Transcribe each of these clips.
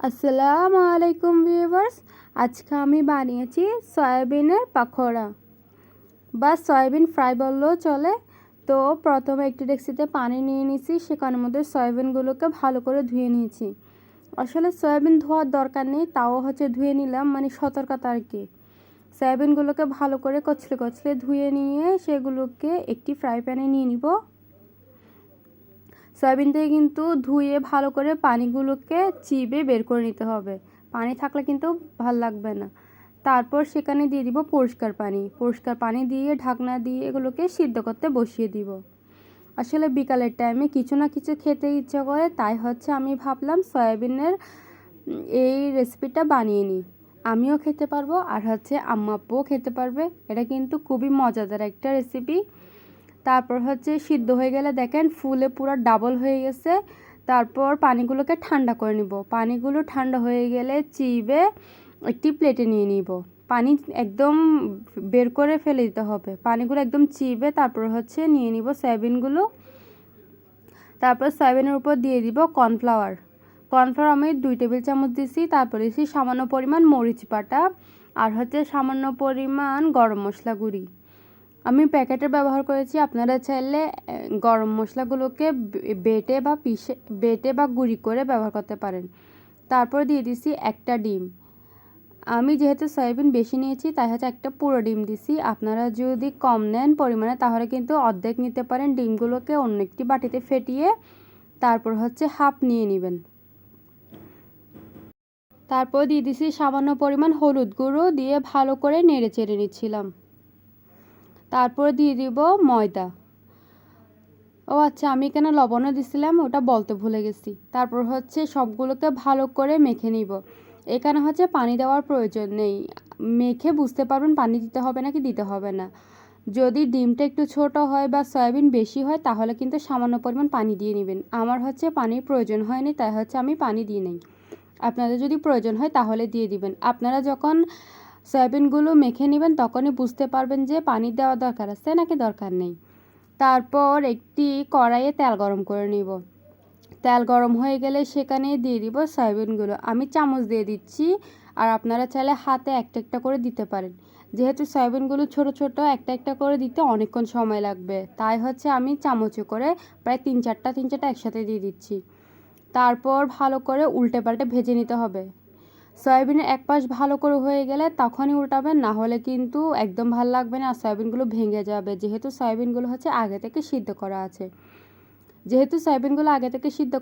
আসসালামু আলাইকুম ভিউয়ার্স, আজকে আমি বানিয়েছি সয়াবিনের পাকোড়া বা সয়াবিন ফ্রাই বললেও চলে। তো প্রথমে একটি ডেক্সিতে পানি নিয়ে নিয়েছি, সেখানের মধ্যে সয়াবিনগুলোকে ভালো করে ধুয়ে নিয়েছি। আসলে সয়াবিন ধোয়ার দরকার নেই, তাও ধুয়ে নিলাম, মানে সতর্কতা আর কি। সয়াবিনগুলোকে ভালো করে কচলে কচলে ধুয়ে নিয়ে সেগুলোকে একটি ফ্রাই প্যানে নিয়ে নিব। সয়াবিন থেকে কিন্তু ধুয়ে ভালো করে পানিগুলোকে চিবে বের করে নিতে হবে, পানি থাকলে কিন্তু ভাল লাগবে না। তারপর সেখানে দিয়ে দিব পরিষ্কার পানি দিয়ে ঢাকনা দিয়ে এগুলোকে সিদ্ধ করতে বসিয়ে দিব। আসলে বিকালের টাইমে কিছু না কিছু খেতে ইচ্ছা করে, তাই আমি ভাবলাম সয়াবিনের এই রেসিপিটা বানিয়ে নিই। আমিও খেতে পারবো আর আম্মা আব্বুও খেতে পারবে। এটা কিন্তু খুবই মজাদার একটা রেসিপি। তারপর সিদ্ধ হয়ে গেলে দেখেন ফুলে পুরো ডাবল হয়ে গেছে। তারপর পানিগুলোকে ঠান্ডা করে নিব। পানিগুলো ঠান্ডা হয়ে গেলে চিবে একটি প্লেটে নিয়ে নিব। পানি একদম বের করে ফেলে দিতে হবে, পানিগুলো একদম চিবে তারপর নিয়ে নিব সয়াবিনগুলো। তারপর সয়াবিনের উপর দিয়ে দিব কর্নফ্লাওয়ার আমি 2 টেবিল চামচ দিছি। তারপর দিছি সামান্য পরিমাণ মরিচ বাটা আর সামান্য পরিমাণ গরম মশলা গুঁড়ি। আমি প্যাকেটের ব্যবহার করেছি, আপনারা চাইলে গরম মশলাগুলোকে বেটে বা গুঁড়ি করে ব্যবহার করতে পারেন। তারপর দিয়ে দিছি একটা ডিম। আমি যেহেতু সয়াবিন বেশি নিয়েছি তাই একটা পুরো ডিম দিছি। আপনারা যদি কম নেন পরিমাণে তাহলে কিন্তু অর্ধেক নিতে পারেন। ডিমগুলোকে অন্য একটি বাটিতে ফেটিয়ে তারপর হাফ নিয়ে নেবেন। তারপর দিয়ে দিছি সামান্য পরিমাণ হলুদ গুঁড়ো, দিয়ে ভালো করে নেড়ে চেড়ে নিচ্ছিলাম। তারপর দিয়ে দিব ময়দা। আমি এখানে লবণও দিছিলাম, ওটা বলতে ভুলে গেছি। তারপর সবগুলোকে ভালো করে মেখে নিব। এখানে পানি দেওয়ার প্রয়োজন নেই, মেখে বুঝতে পারবেন পানি দিতে হবে নাকি দিতে হবে না। যদি ডিমটা একটু ছোট হয় বা সয়াবিন বেশি হয় তাহলে কিন্তু সামান্য পরিমাণ পানি দিয়ে নেবেন। আমার পানির প্রয়োজন হয়নি, তাই আমি পানি দিয়ে নেই। আপনাদের যদি প্রয়োজন হয় তাহলে দিয়ে দিবেন। আপনারা যখন সয়াবিনগুলো মেখে নেবেন তখনই বুঝতে পারবেন যে পানি দেওয়া দরকার আছে নাকি দরকার নেই। তারপর একটি কড়াইয়ে তেল গরম করে নিব। তেল গরম হয়ে গেলে সেখানে দিয়ে দিব সয়াবিনগুলো। আমি চামচ দিয়ে দিচ্ছি, আর আপনারা চাইলে হাতে একটা একটা করে দিতে পারেন। যেহেতু সয়াবিনগুলো ছোট ছোট, একটা একটা করে দিতে অনেকক্ষণ সময় লাগবে, তাই আমি চামচে করে প্রায় 3-4টা একসাথে দিয়ে দিচ্ছি। তারপর ভালো করে উল্টে পাল্টে ভেজে নিতে হবে। সয়াবিনের এক পাশ ভালো করে হয়ে গেলে তখনই উল্টাবেন, না হলে কিন্তু একদম ভালো লাগবে না আর সয়াবিনগুলো ভেঙে যাবে। যেহেতু সয়াবিনগুলো আগে থেকে সিদ্ধ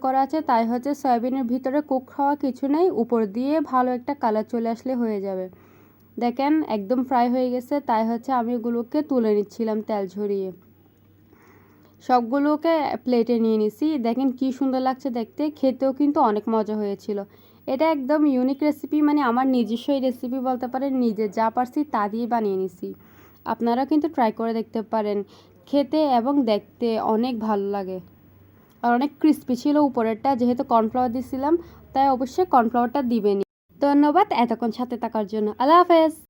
করা আছে তাই সয়াবিনের ভিতরে কুক হওয়া কিছু নেই, উপর দিয়ে ভালো একটা কালার চলে আসলে হয়ে যাবে। দেখেন একদম ফ্রাই হয়ে গেছে, তাই আমি এগুলোকে তুলে নিচ্ছিলাম তেল ঝরিয়ে। সবগুলোকে প্লেটে নিয়ে নিছি। দেখেন কি সুন্দর লাগছে দেখতে, খেতেও কিন্তু অনেক মজা হয়েছিল। এটা একদম ইউনিক রেসিপি, মানে আমার নিজস্বই রেসিপি বলতে পারেন। নিজে যা পারছি তা দিয়ে বানিয়ে নিছি। আপনারা কিন্তু ট্রাই করে দেখতে পারেন, খেতে এবং দেখতে অনেক ভালো লাগে। আর অনেক ক্রিস্পি ছিল উপরেরটা, যেহেতু কর্নফ্লাওয়ার দিয়েছিলাম তাই অবশ্যই কর্নফ্লাওয়ারটা দিবেনই। ধন্যবাদ এতক্ষণ সাথে থাকার জন্য। আল্লাহ হাফেজ।